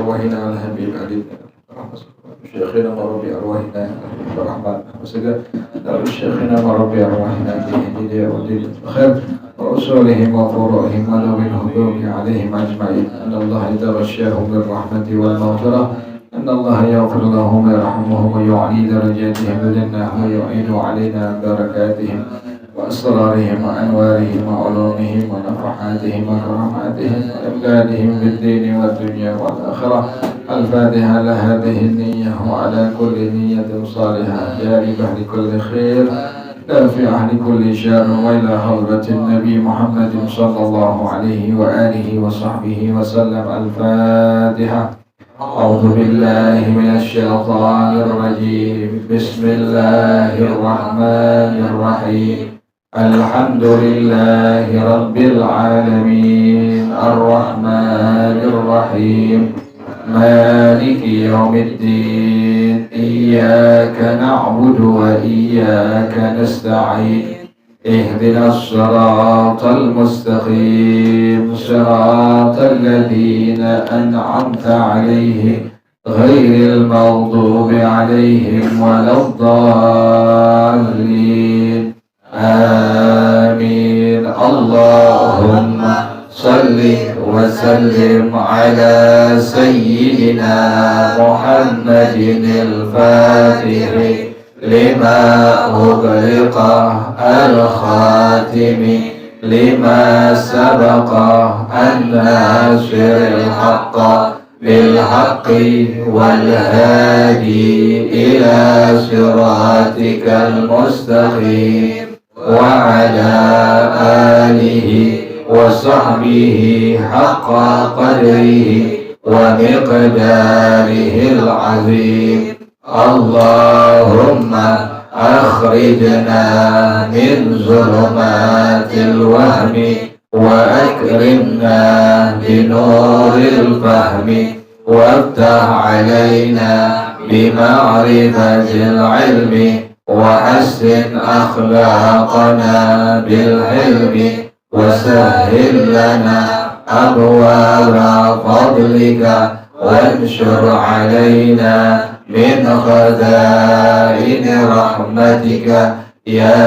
أرواحنا الحبيب علي شيخنا وربي أرواحنا الرحمن شيخنا وربي أرواحنا بهدية ودين الخير ورسولهم وفروعهم وذوي الحقوق عليهم أجمعين أن الله يتغشاهم بالرحمة والمغفرة أن الله يغفر لهم ويرحمهم ويعلي درجاتهم لنا ويعين علينا بركاتهم وأسرارهم وأنوارهم وعلومهم ونفحاتهم وكراماتهم وإمدادهم بالدين والدنيا والآخرة. الفاتحة لهذه النية وعلى كل نية صالحة جاري بحر كل خير دافع لكل شر وإلى حضرة النبي محمد صلى الله عليه وآله وصحبه وسلم. الفاتحة. أعوذ بالله من الشيطان الرجيم. بسم الله الرحمن الرحيم. الحمد لله رب العالمين الرحمن الرحيم مالك يوم الدين إياك نعبد وإياك نستعين اهدنا الصراط المستقيم صراط الذين أنعمت عليهم غير المغضوب عليهم ولا الضالين. آمين. اللهم صل وسلم على سيدنا محمد الفاتح لما أغلق الخاتم لما سبق الناصر الحق بالحق والهادي إلى صراطك المستقيم وعلى آله وصحبه حق قدره ومقداره العظيم. اللهم أخرجنا من ظلمات الوهم وأكرمنا بنور الفهم وافتح علينا بمعرفة العلم وحسن أخلاقنا بالحلم وسهل لنا أبواب فضلك وانشر علينا من خزائن رحمتك يا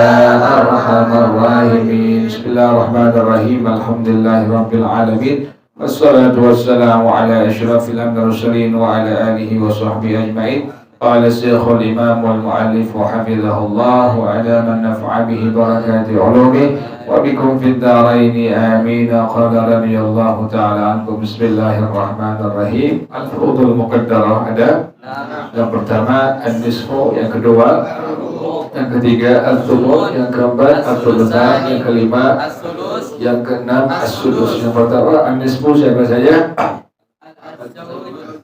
أرحم الراحمين. بسم الله الرحمن الرحيم. الحمد لله رب العالمين والصلاة والسلام على أشرف المرسلين وعلى آله وصحبه أجمعين. قال الشيخ الإمام والمؤلف وحفظه الله وعلى من نفع به بركات علومه وبكم في الدارين آمين. قال رضي الله تعالى عنكم. بسم الله الرحمن الرحيم. الفروض المقدرة ada yang pertama an-nisfu, yang kedua yang ketiga al-thumun, yang keempat al-thulutsan, yang kelima yang keenam as-sudus. Yang pertama an-nisfu siapa saja?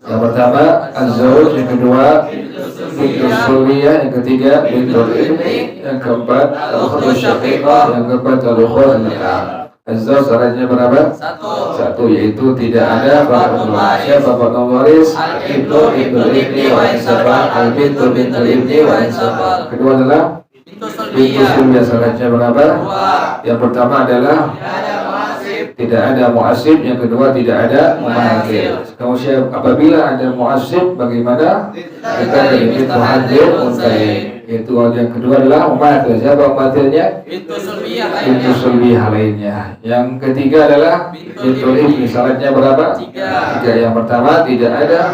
Yang pertama az-zawj, yang kedua bintul sulbiyah, yang ketiga bintul ibni, yang keempat al-ukhtu syaqiqah, yang keempat al-ukhtu nikah. Az-zawj syaratnya berapa? Satu, yaitu tidak ada bapak waris, al-ibnu bintul ibni wa insafal, al-bintu bintul ibni wa insafal. Kedua adalah bintul sulbiyah, syaratnya berapa? Yang pertama adalah tidak ada mu'asib, yang kedua tidak ada mumathil. Apabila ada mu'asib, bagaimana? Kita ingin muhadir untain. Itu yang kedua adalah mumathil. Siapa mumathilnya? Bintul sulbiyah lainnya. Yang ketiga adalah bintul ibni. Syaratnya berapa? Tiga. Yang pertama tidak ada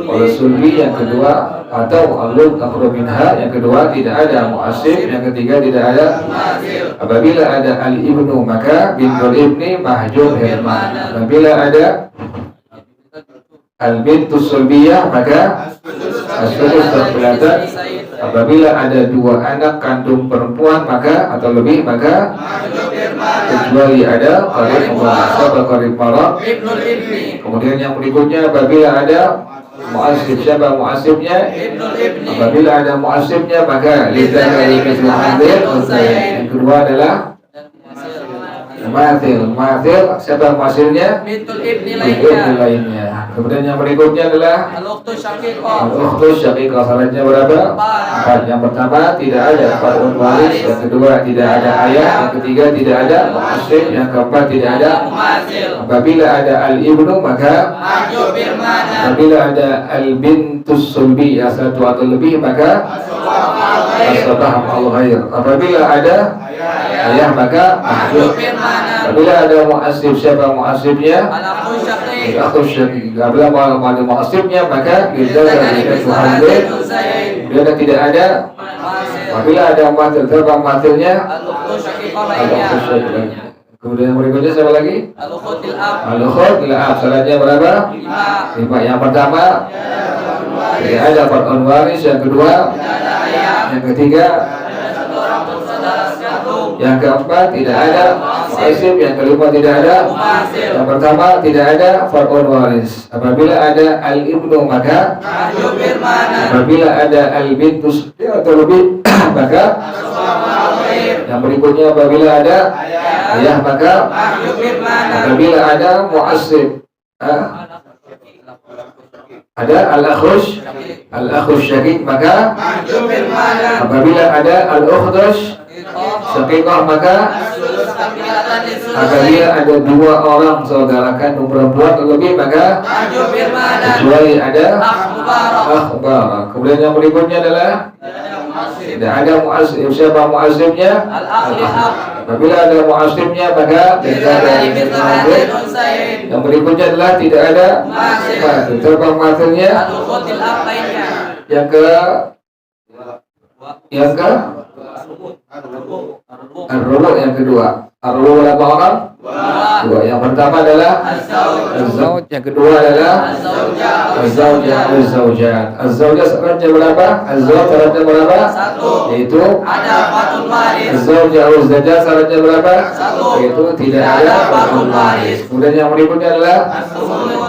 oleh sulbi, yang kedua atau alul takhru minha, yang kedua tidak ada mu'asib, yang ketiga tidak ada. Apabila ada al-ibnu maka bintul ibni mahjub hirman. Apabila ada al-bintu sulbiyah maka as-sudus terkelihatan. Apabila ada dua anak kandung perempuan maka atau lebih maka kecuali ada qarib marah. Kemudian yang berikutnya apabila ada mu'asib, siapa mu'asibnya? Apabila ada mu'asibnya maka lidzakari mithlu hadzal unsayyain. Yang kedua adalah yang Mathil. Siapa muasilnya? Bintul ibni lainnya. Kemudian yang berikutnya adalah al-ukhtu syaqiqah. al-ukhtu syaqiqah. Syaratnya berapa? 4. Yang pertama tidak ada far'un waris, yang kedua tidak ada ayah, yang ketiga tidak ada mu'assib, yang keempat tidak ada mumathil. Apabila ada al-ibnu maka Mahjub bil mana. apabila ada al-bintus sulbiyah satu atau lebih maka asbah al-ghair. Apabila ada ayah maka mahjub. Apabila ada mu'assib, siapa mu'assibnya? Al-akhu syaqiq. Akhu syaqiq. Apabila ada mu'assibnya maka kita dari Tuhan. Bila tidak ada, apabila ada mathil, siapa mathilnya? Al-ukhtu syaqiqah lainnya. Kemudian yang berikutnya siapa lagi? Al-ukhutil ab. Al-ukhut al-ab. Syaratnya berapa? 5. Yang pertama tidak ada far'un waris, yang kedua yang ketiga, yang keempat tidak ada mu'assib, yang kelima tidak ada, yang pertama tidak ada far'un waris. Apabila ada al-ibnu maka Mahjub bil mana. apabila ada al-bintus atau lebih maka yang berikutnya apabila ada ayah maka Mahjub bil mana. apabila ada mu'assib ada al-akhush syaqiq maka Mahjub bil mana. apabila ada al-ukhtush syaqiqah maka apabila ada 2 orang saudara kandung perempuan atau lebih maka Mahjub bil mana. kecuali ada Akhbar. akhbar. Kemudian yang berikutnya adalah tidak ada mu'assib. Siapa mu'assibnya? Al-akhli ab. Apabila ada mu'assibnya maka tidak ada Al-ukhtil yang berikutnya adalah tidak ada mathil. Siapa mathilnya? ab lainnya. Yang ke ar-rubu yang kedua. Ar-rubu berapa orang? 2. Yang pertama adalah az-zawj, yang kedua adalah az-zawjat. Az-zawjat syaratnya berapa? Az-zawj syaratnya berapa? 1. Yaitu Ada far'un waris. az-zawjah az-zawjat syaratnya berapa? 1. Yaitu tidak ada far'un waris. Kemudian yang berikutnya adalah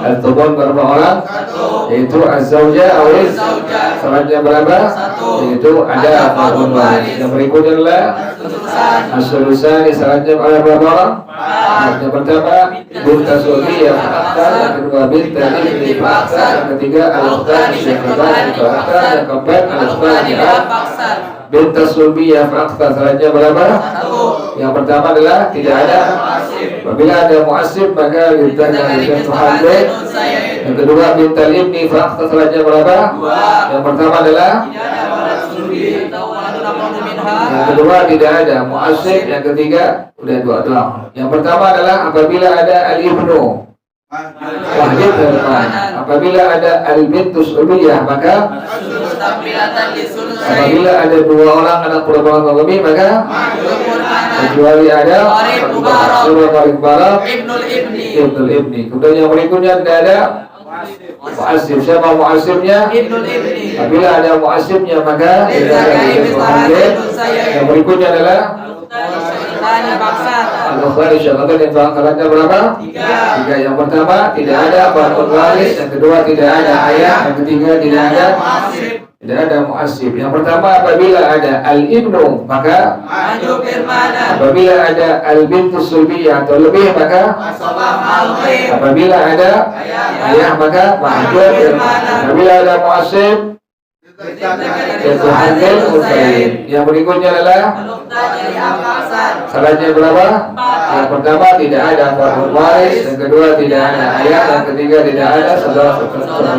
al-thumun berapa orang? 1. Yaitu az-zawjah az-zawjat syaratnya berapa? 1. Yaitu ada far'un waris. Yang berikutnya adalah as-sulusan syaratnya berapa orang? Yang pertama bintas sulbiyah fa'akhtar, yang kedua bintas ibni fa'akhtar, yang ketiga al-ukhtani syaqiqah fa'akhtar, yang keempat al-ukhtani ab. Bintas sulbiyah fa'akhtar syaratnya berapa? 1. Yang pertama adalah tidak ada. Apabila ada mu'assib maka bintas muhammad. Yang kedua bintal ibni fa'akhtar syaratnya berapa? 2. Yang pertama adalah yang kedua tidak ada mu'assib, yang ketiga udah 2 doang. Yang pertama adalah apabila ada al-ibnu wahid terdepan. Apabila ada al-bintus ubiyah maka apabila ada 2 orang anak perempuan atau lebih maka kecuali ada surah qarib barak ibnul ibni. Kemudian yang berikutnya tidak ada mu'assib. Siapa mu'assibnya? Apabila ada mu'assibnya maka yang berikutnya adalah al-ukhari syaqatan yang fa'akhtarnya berapa? 3. Yang pertama tidak ada far'un waris, yang kedua tidak ada ayah, yang ketiga tidak ada mu'assib. Yang pertama apabila ada al-ibnu maka apabila ada al-bintus sulbiyah atau lebih maka apabila ada ayah maka mahjub. Apabila ada mu'assib yaitu hamil mutayin. Yang berikutnya adalah syaratnya berapa? Yang pertama tidak ada far'un waris, yang kedua tidak ada ayah, yang ketiga tidak ada saudara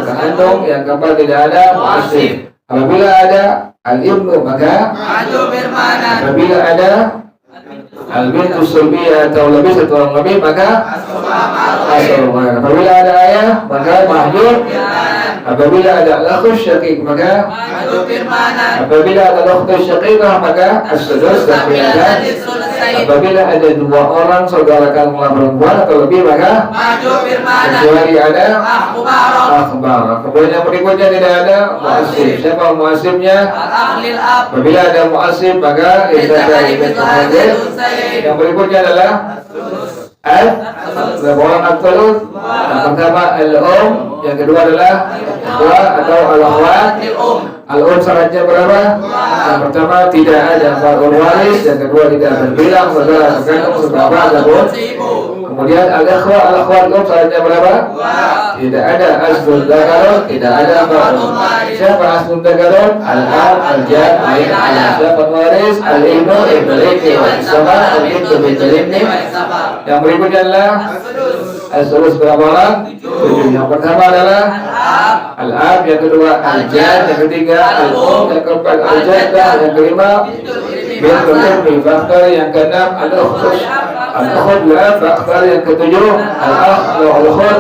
kandung, yang keempat tidak ada mu'assib. Apabila ada al-ibnu maka apabila ada al-bintus sulbiyah atau lebih satu orang lebih maka asal. Apabila ada ayah maka mahjub. Apabila ada al-akhush syaqiq maka apabila ada al-ukhtush syaqiqah maka as-sudus dan bilangan. Apabila ada 2 orang saudara kandung perempuan atau lebih maka kecuali ada akhbar. Kemudian yang berikutnya tidak ada mu'assib. Siapa mu'assibnya? Apabila ada mu'assib maka yang berikutnya adalah berapa orang al-thuluth? Yang pertama al-um, yang kedua adalah ikhwah atau al-akhwat, Al-um syaratnya berapa? Yang pertama tidak ada far'ul waris, yang kedua tidak berbilang saudara sekandung seberapa ataupun. Kemudian al-akhwat syaratnya berapa? Tidak ada asbun dakarun, tidak ada far'ul waris. Siapa asbun dakarun? Al-ab, al-jad, ain, al-asab, al-waris, al-ibnu, ibnu-ibni, wal-isaba, al-ibnu, ibnu-ibni. Yang berikutnya adalah as-sulus berapa orang? 7. Yang pertama adalah al-ab, yang kedua al-jad, yang ketiga al-um, yang keempat al-jaddah, yang kelima bintul ibni, faktor yang keenam al-ukhtus, al-ukhut al-ab, faktor yang ketujuh al-akh, al-ukhut.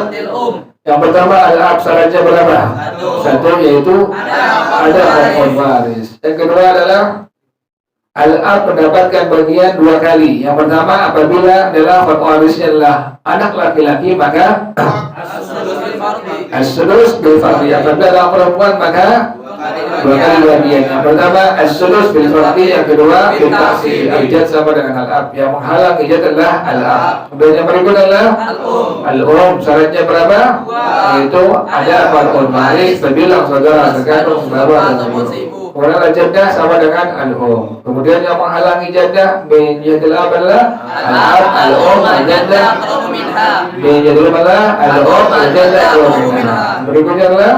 Yang pertama al-ab syaratnya berapa? 1, yaitu ada far'ul waris. Yang kedua adalah al-ab mendapatkan bagian 2 kali. Yang pertama apabila adalah far'ul warisnya adalah anak laki-laki maka as-sudus bil fardhi. Apabila adalah perempuan maka 2 kali bagian. Yang pertama as-sudus bil fardhi, yang kedua bil taksir. Ijad sama dengan al-ab. Yang menghalang ijad adalah al-ab. Kemudian yang berikut adalah al-um. Syaratnya berapa? Yaitu ada far'ul waris berbilang saudara sekandung seberapa ataupun. Kemudian al-jaddah sama dengan al-um. Kemudian yang menghalangi jaddah bin jadil ab adalah al-ab, al-um, al-jaddah bin jadil adalah al-um, al-jaddah. Berikutnya adalah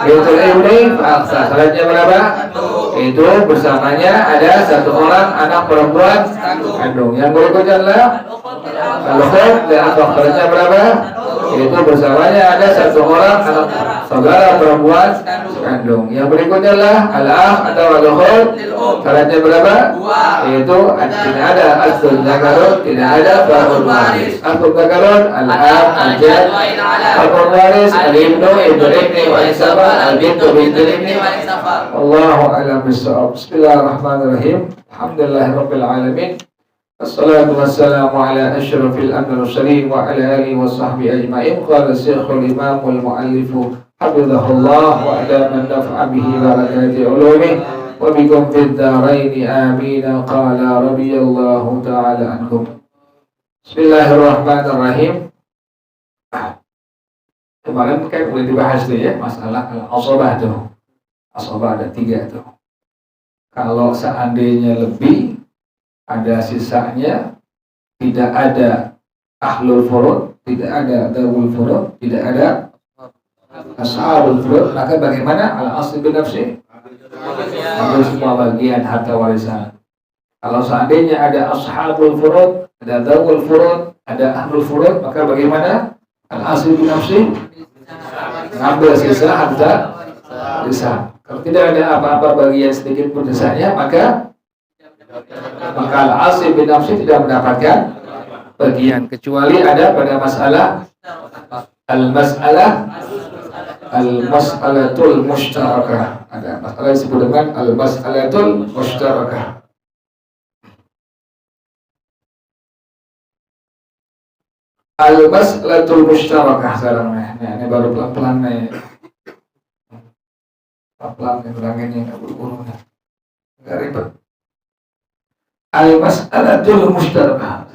bintul ibni faksa. Syaratnya berapa? Itu bersamanya ada 1 orang anak perempuan kandung. Yang berikutnya adalah al-ukhut dan syaratnya berapa? Itu bersamanya ada 1 orang anak saudara perempuan kandung. Yang berikutnya adalah al-akh atau al-ukhut. Syaratnya berapa? Yaitu tidak ada asbun zakarun, tidak ada far'ul waris. Asbun zakarun al-akh, al-jad, far'ul waris al-ibnu, ibnu-ibni, wal-isaba, al-bintu, bintu-ibni. Allahu a'lam bis-shawab. Bismillahirrahmanirrahim. Alhamdulillahirabbil alamin. Assalatu wassalamu ala asyrafil mursalin wa ala alihi wa sahbihi ajma'in. Qala Syekhul Imamul Mu'allifu hafizahullah wa adama naf'a bihi barakati ulumih wa bikum fid dharaini amin. Qala radhiyallahu ta'ala anhum. Bismillahirrahmanirrahim. Kemarin kan boleh dibahas tuh ya masalah al-asabah tuh. Asabah ada 3 tuh. Kalau seandainya lebih ada sisanya, tidak ada ahlul furud, tidak ada dawul furud, tidak ada ashabul furud, maka bagaimana? Al-asli bin nafsi, ambil semua bagian harta warisan. Kalau seandainya ada ashabul furud, ada dawul furud, ada ahlul furud, maka bagaimana? Al-asli bin nafsi, ambil sisa harta warisan. Kalau tidak ada apa-apa bagian sedikit pun sisanya, maka al-asli bin nafsi tidak mendapatkan bagian, kecuali ada pada masalah al-mas'alatul mushtarakah. Ada masalah disebut dengan al-mas'alatul mushtarakah. Al-mas'alatul mushtarakah sekarang ini baru pelan-pelan nih. Pelan-pelan nih ulanginnya, enggak buru-buru nih. Enggak ribet. Al-mas'alatul mushtarakah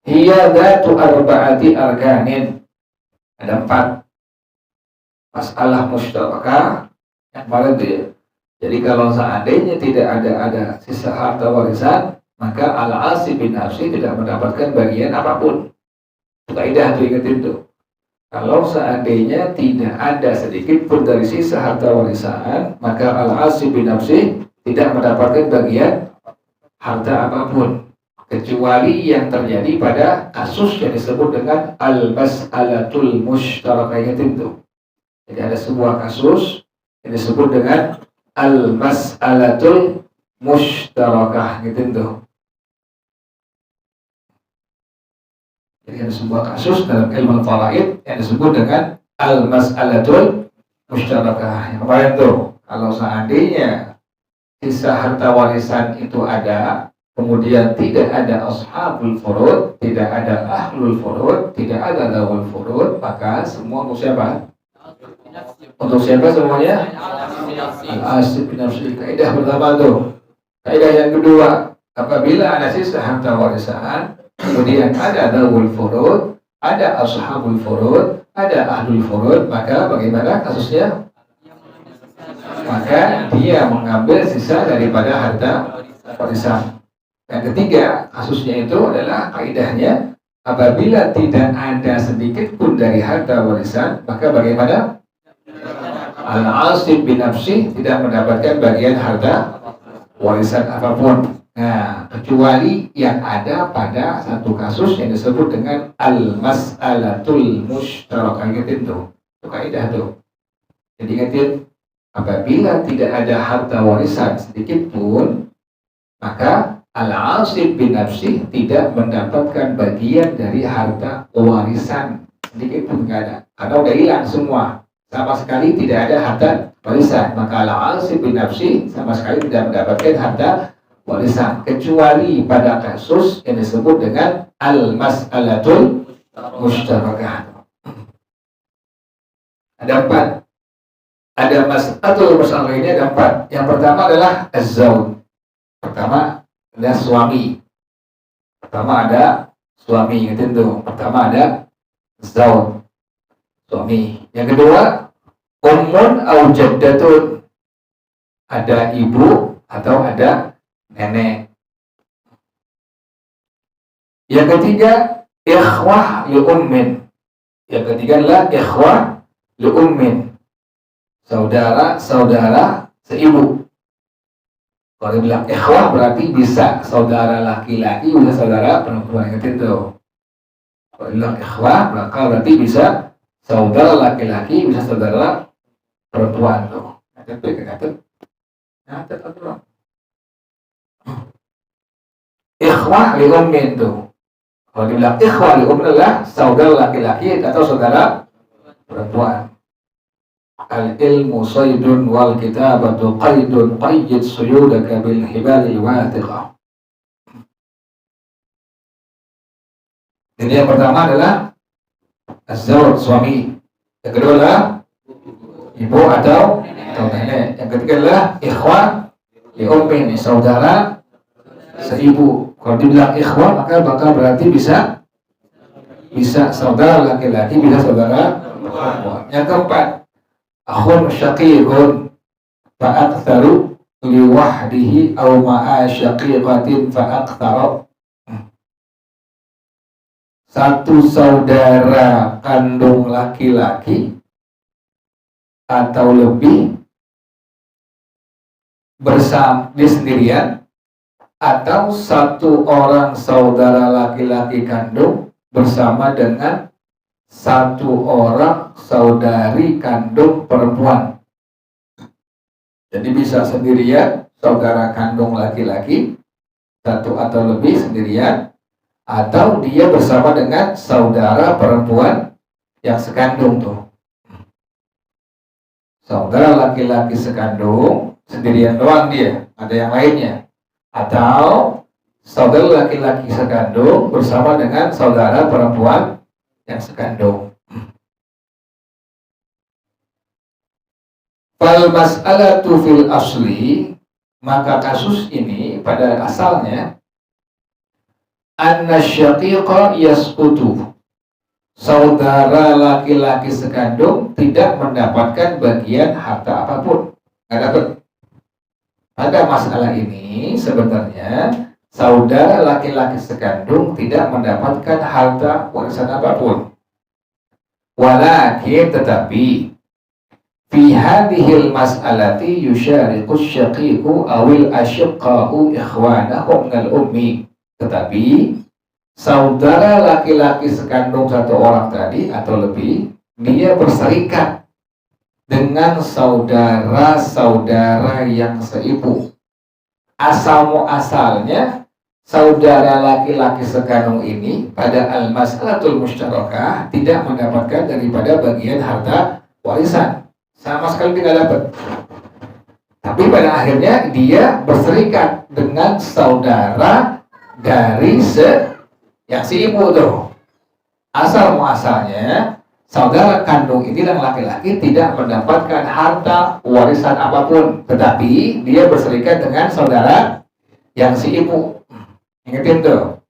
hiya dhatu arba'ati arkanin. Ada 4 masalah mushtarakah yang paling dia. Jadi kalau seandainya tidak ada sisa harta warisan, maka al-asli bin nafsi tidak mendapatkan bagian apapun. Kaidah tuh, ingetin tuh. Kalau seandainya tidak ada sedikit pun dari sisa harta warisan, maka al-asli bin nafsi tidak mendapatkan bagian harta apapun, kecuali yang terjadi pada kasus yang disebut dengan al-mas'alatul mushtarakah itu. Jadi ada sebuah kasus yang disebut dengan al-mas'alatul mushtarakah gitu. Jadi ada sebuah kasus dalam ilmu faraid yang disebut dengan al-mas'alatul mushtarakah. Yang kemarin tuh, kalau seandainya sisa harta warisan itu ada, kemudian tidak ada ashabul furud, tidak ada ahlul furud, tidak ada dawul furud, maka semua untuk siapa? Untuk siapa semuanya? Al-asli bin nafsi. Kaidah pertama tuh. Kaidah yang kedua, apabila ada sisa harta warisan, kemudian ada dawul furud, ada ashabul furud, ada ahlul furud, maka bagaimana kasusnya? maka dia mengambil sisa daripada harta warisan. Yang ketiga, kasusnya itu adalah kaidahnya apabila tidak ada sedikit pun dari harta warisan, maka bagaimana? Al-asib bin nafsih tidak mendapatkan bagian harta warisan apapun. Nah, kecuali yang ada pada satu kasus yang disebut dengan al-mas'alatul mushtarakah. Ingetin tuh, itu kaidah tuh. Jadi ingetin, apabila tidak ada harta warisan sedikit pun, maka al-asib bin nafsih tidak mendapatkan bagian dari harta warisan sedikit pun, nggak ada, karena udah hilang semua, sama sekali tidak ada harta warisan. Maka al-asib bin nafsih sama sekali tidak mendapatkan harta warisan, kecuali pada kasus yang disebut dengan al-mas'alatul mushtarakah. Ada 4. Ada mas'alatul mushtarakah ini ada 4. Yang pertama adalah az-zawj. Pertama ada suami. Pertama ada suami, ingetin tuh. Pertama ada zawj, suami. Yang kedua ummun au jaddatun, ada ibu atau ada nenek. Yang ketiga ikhwah li ummin. Yang ketiga adalah ikhwah li ummin, saudara-saudara seibu. Kalau dibilang ikhwah berarti bisa saudara laki-laki, bisa saudara perempuan. Ingat itu. Kalau dibilang ikhwah maka berarti bisa saudara laki-laki, bisa saudara perempuan tuh. Catat aturan. Ikhwah li ummin tuh. Kalau dibilang ikhwah li ummin adalah saudara laki-laki atau saudara perempuan. Al-ilmu saydun wal kitabatu qaidun qayyid suyudaka bil hibalil wathiqah. Jadi yang pertama adalah az-zawj, suami. Yang kedua adalah ibu atau nenek. Yang ketiga adalah ikhwah li ummin, saudara seibu. Kalau dibilang ikhwah maka bakal berarti bisa saudara laki-laki, bisa saudara perempuan. Yang keempat akhun syaqiqun fa'aktharu liwahdihi aw ma'a syaqiqatin fa'aktharu. Satu saudara kandung laki-laki atau lebih bersama di sendirian, atau satu orang saudara laki-laki kandung bersama dengan satu orang saudari kandung perempuan. Jadi bisa sendirian saudara kandung laki-laki satu atau lebih sendirian, atau dia bersama dengan saudara perempuan yang sekandung tuh. Saudara laki-laki sekandung sendirian doang dia, ada yang lainnya. Atau saudara laki-laki sekandung bersama dengan saudara perempuan yang sekandung. Fal mas'alatu fil asli, maka kasus ini pada asalnya anna syaqiqa yasqutu, saudara laki-laki sekandung tidak mendapatkan bagian harta apapun, nggak dapat. Pada masalah ini sebenarnya saudara laki-laki sekandung tidak mendapatkan harta warisan apapun. Walakin tetapi fi hadhil mas'alati yusyariqu syaqiqu awil asyiqa'u ikhwanahum minal ummi. Tetapi saudara laki-laki sekandung satu orang tadi atau lebih, dia berserikat dengan saudara-saudara yang seibu. Asal muasalnya saudara laki-laki sekandung ini pada al-mas'alatul mushtarakah tidak mendapatkan daripada bagian harta warisan, sama sekali tidak dapat. Tapi pada akhirnya dia berserikat dengan saudara dari yang seibu tuh. Asal muasalnya saudara kandung ini dan laki-laki tidak mendapatkan harta warisan apapun, tetapi dia berserikat dengan saudara yang seibu. Ingetin tuh,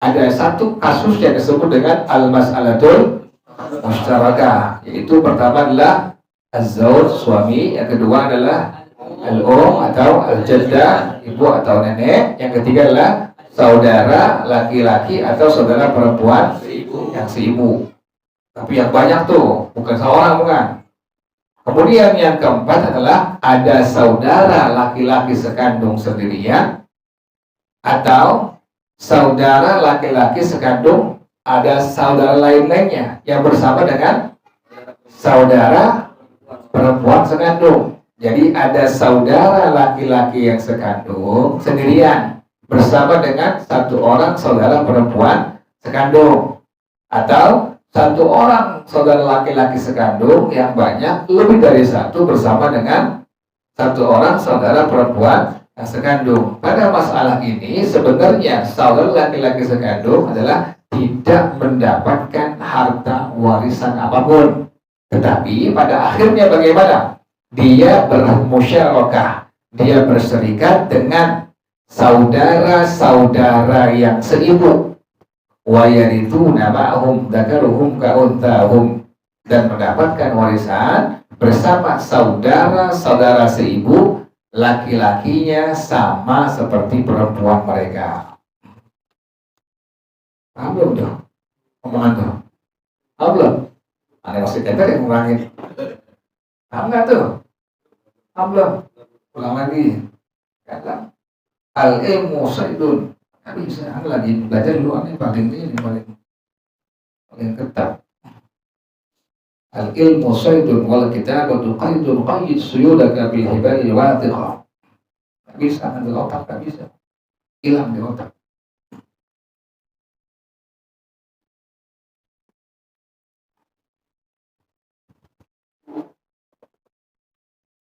ada satu kasus yang disebut dengan al-mas'alatul mushtarakah, yaitu pertama adalah Az-zawj suami, yang kedua adalah atau al-jaddah ibu atau nenek, yang ketiga adalah saudara laki-laki atau saudara perempuan yang seibu. Tapi yang banyak tuh bukan seorang, bukan. Kemudian yang keempat adalah ada saudara laki-laki sekandung sendirian atau saudara laki-laki sekandung ada saudara lain-lainnya yang bersama dengan saudara perempuan sekandung. Jadi ada saudara laki-laki yang sekandung sendirian bersama dengan satu orang saudara perempuan sekandung, atau satu orang saudara laki-laki sekandung yang banyak lebih dari satu bersama dengan satu orang saudara perempuan yang sekandung. Pada masalah ini sebenarnya saudara laki-laki sekandung adalah tidak mendapatkan harta warisan apapun. Tetapi pada akhirnya bagaimana? Dia bermusyarakah, dia berserikat dengan saudara-saudara yang seibu. Wa yarithuna ma'hum dzakaruhum ka'unthahum, dan mendapatkan warisan bersama saudara-saudara seibu, laki-lakinya sama seperti perempuan mereka. Paham belum tuh? Omongan tuh? Paham belum? Ada maksudnya yang ngurangin. Paham nggak tuh? Paham belum? Ulang lagi. Kata al-ilmu saydun. Tapi saya lagi belajar dulu, ini paling ketat. Al-ilmu saydun wal kitabatu qaidun qaid suyudaka bil hibali watiqa. Nggak bisa ngambil otak, nggak bisa. Hilang di otak.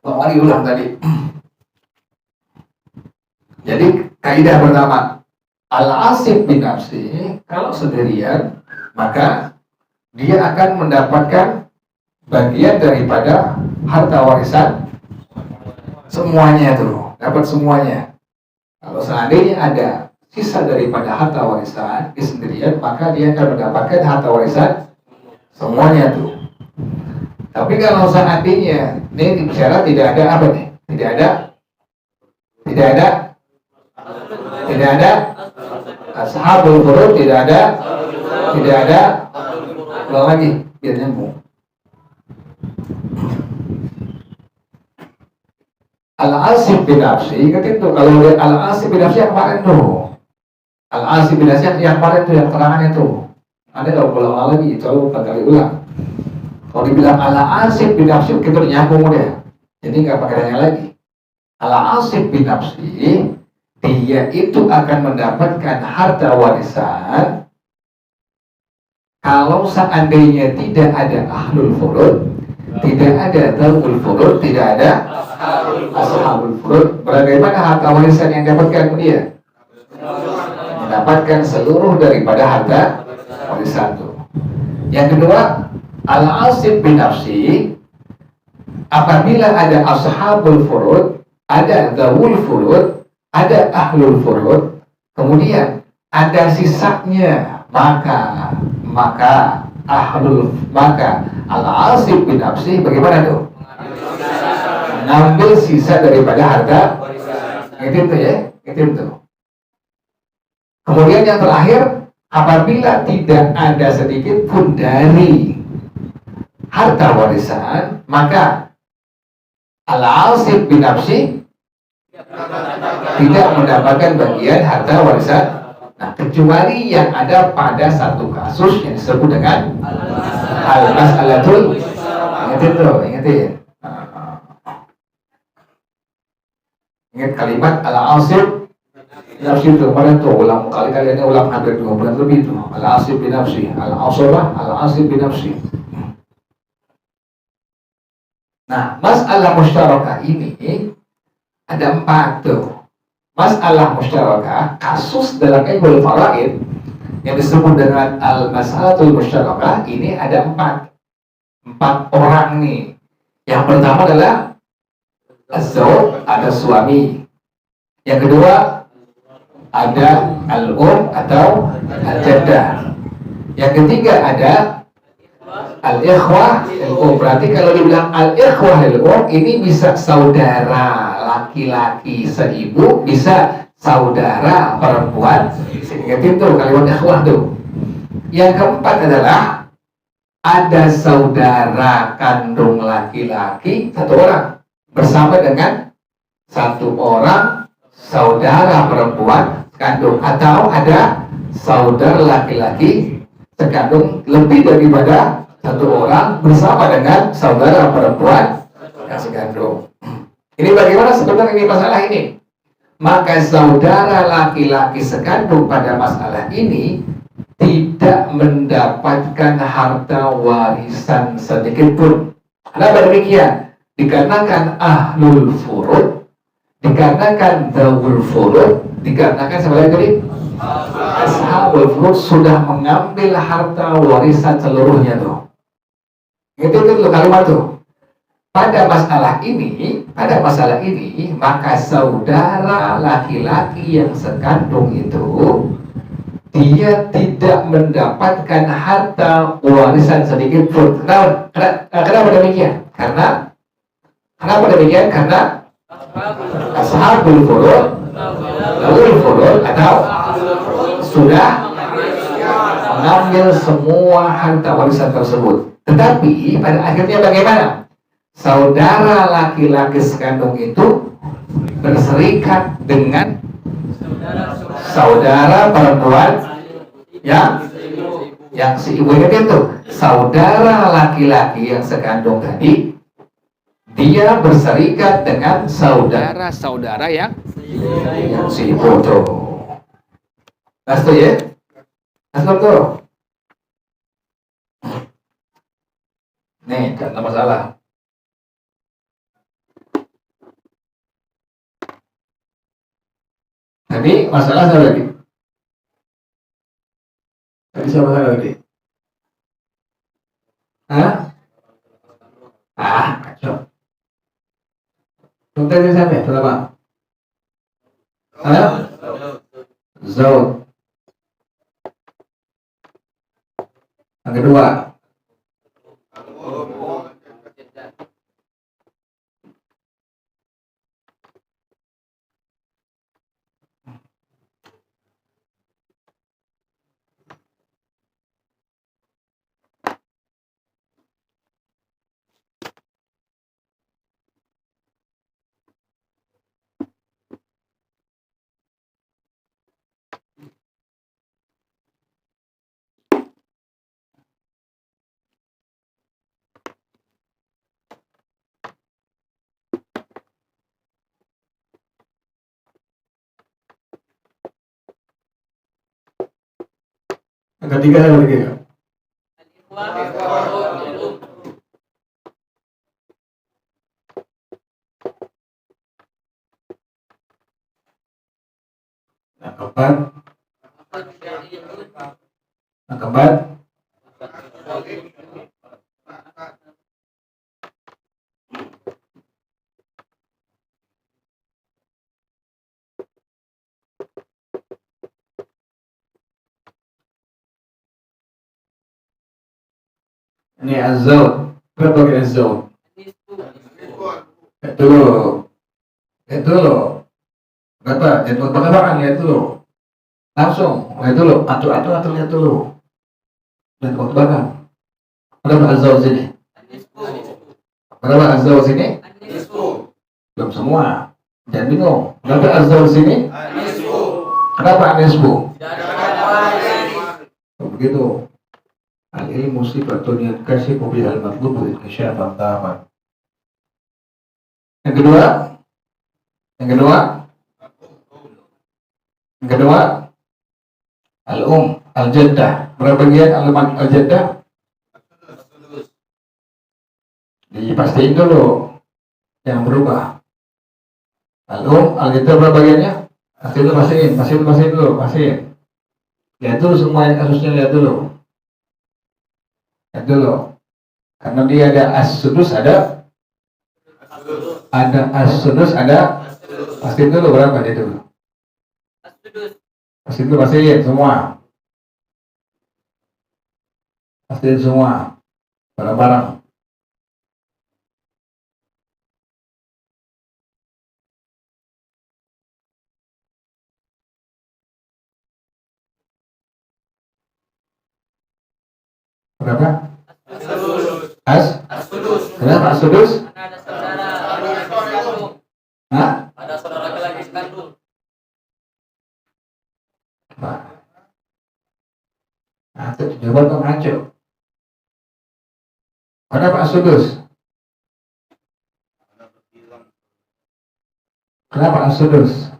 Lagi ulang tadi. Jadi kaidah pertama, al-asib bin nafsi, kalau sendirian maka dia akan mendapatkan bagian daripada harta warisan semuanya tuh, dapat semuanya. Kalau seandainya ada sisa daripada harta warisan di sendirian, maka dia akan mendapatkan harta warisan semuanya tuh. Tapi kalau seandainya ini bicara tidak ada apa nih? Tidak ada ashabul furud, tidak ada. Ulang lagi biar nyambung. Al-asib bin nafsi, ingat itu kalau lihat al-asib bin nafsi yang kemarin tuh. Al-asib bin nafsi yang kemarin tuh, yang terangan itu. Ada kalau ulang lagi, coba kali ulang. Kalau dibilang al-asib bin nafsi, kita nyambung deh. Jadi nggak pakai tanya lagi. Al-asib bin nafsi, dia itu akan mendapatkan harta warisan kalau seandainya tidak ada ahlul furud, tidak ada dzawul furud, tidak ada ashabul furud. Bagaimana harta warisan yang dapatkan dia? Mendapatkan seluruh daripada harta warisan itu. Yang kedua, al-asib bin nafsi, apabila ada ashabul furud, ada dzawul furud, ada ahlul furud, kemudian ada sisanya, maka al-asib bin nafsi bagaimana tuh? Mengambil sisa daripada harta. Itu ya, itu. Kemudian yang terakhir, apabila tidak ada sedikit pun dari harta warisan, maka al-asib bin nafsi tidak mendapatkan bagian harta warisan. Nah, kecuali yang ada pada satu kasus yang disebut dengan al-mas'alatul. Ingatin. Ingat kalimat al-asib nafsi itu, kemarin tuh ulang kali-kali ini, ulang hampir 2 bulan lebih itu. Al-asib bin nafsi, al-asabah, al-asib bin nafsi. Nah, masalah musyarakah ini ada 4 tuh. Masalah musyarakah, kasus dalam ilmu faraid yang disebut dengan al-masalatul musyarakah ini ada 4 orang nih. Yang pertama adalah az-zawj, ada suami. Yang kedua ada al-um atau al-jaddah. Yang ketiga ada Al-ikhwah berarti kalau dibilang al-ikhwah ini bisa saudara laki-laki seibu, bisa saudara perempuan. Ingetin tuh kalimat ikhwah tuh. Yang keempat adalah ada saudara kandung laki-laki satu orang bersama dengan satu orang saudara perempuan kandung, atau ada saudara laki-laki sekandung lebih daripada satu orang bersama dengan saudara perempuan yang sekandung. Ini bagaimana sebenarnya ini masalah ini? Maka saudara laki-laki sekandung pada masalah ini tidak mendapatkan harta warisan sedikit pun. Kenapa demikian? Dikarenakan ahlul furud, dikarenakan dawul furud, dikarenakan sebagai tadi ashabul furud sudah mengambil harta warisan seluruhnya tuh. Itu kalimat tuh. Pada masalah ini, maka saudara laki-laki yang sekandung itu dia tidak mendapatkan harta warisan sedikit pun. Kenapa demikian? Karena ashabul furud, dawul furud atau sudah mengambil semua harta warisan tersebut. Tetapi pada akhirnya bagaimana? Saudara laki-laki sekandung itu berserikat dengan saudara perempuan yang si ibu itu. Saudara laki-laki yang sekandung tadi dia berserikat dengan saudara-saudara yang si ibu tuh. Astu ya? Astu tuh. Nih, tak ada masalah. Tadi masalah apa lagi? Tadi siapa lagi? Hah? Kacau. Tadi siapa? Berapa? Hah? Zaud. Yang kedua. Yang ketiga ada lagi ya? Yang keempat. Ini az-zawj. Berapa kali az-zawj? Itu loh. Berapa? Jadwal pengembangan lihat dulu. Langsung lihat dulu. Atur lihat dulu. Jadwal pengembangan. Berapa az-zawj ini? Berapa az-zawj ini? Belum semua. Jangan bingung. Berapa az-zawj ini? Kenapa anisbu? Begitu. Al-ilmu sifatun yankashifu bihal matlubu inkasyafan taman. Yang kedua al-jaddah. Berapa bagian al-jaddah? Dipastiin dulu yang berubah. Al-jaddah berapa bagiannya? Pastiin dulu. Lihat dulu semua kasusnya, lihat dulu. Karena dia ada as-sudus, ada as-sudus, ada. Pastiin dulu berapa itu. Pastiin semua. Barang-barang. Berapa? As-sudus. Kenapa sudus? Ada saudara laki-laki sekandung. Hah? Ada saudara laki-laki sekandung. Nah, itu coba dong ngaco. Kenapa sudus? Kenapa sudus?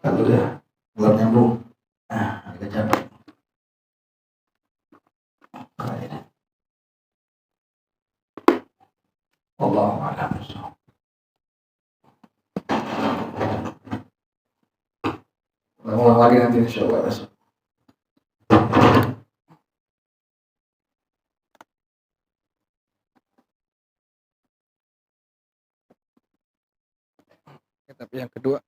Kan udah belum nyambung. Agak capek. Allahu a'lam. Ulang lagi nanti insya Allah besok. Tapi yang kedua